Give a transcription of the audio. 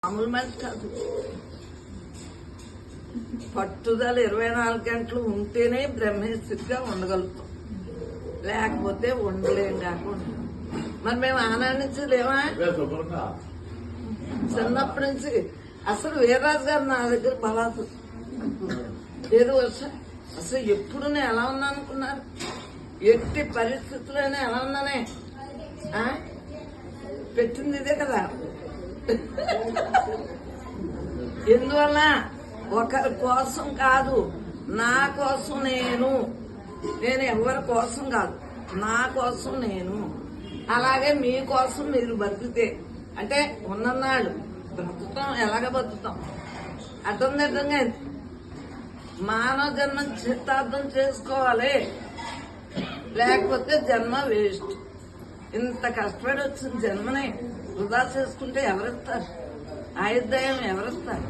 మామూలు మనిషి కాదు. పట్టుదల 24 గంటలు ఉంటేనే బ్రహ్మేశ్వరిగా ఉండగలుగుతాం, లేకపోతే ఉండలేం కాకుండా. మరి మేము ఆనందించలేమా? చిన్నప్పటి నుంచి అసలు వీర్రాజు గారు నా దగ్గర పలాదు ఏదో అసలు ఎప్పుడు నేను ఎలా ఉన్నా అనుకున్నారు? ఎట్టి పరిస్థితుల్లోనే ఎలా ఉన్నానే పెట్టింది ఇదే కదా. ఎందువల్ల ఒకరి కోసం కాదు, నా కోసం నేను ఎవరి కోసం కాదు, నా కోసం నేను. అలాగే మీకోసం మీరు బతికితే అంటే ఉన్ననాళ్ళు బ్రతుకుతాం. ఎలాగ బతుకుతాం? అర్థంగా మానవ జన్మ చిత్తార్థం చేసుకోవాలి, లేకపోతే జన్మ వేస్ట్. ఇంత కష్టపడి వచ్చిన జన్మని వృధా చేసుకుంటే ఎవరిస్తారు? ఆయుర్దాయం ఎవరిస్తారు?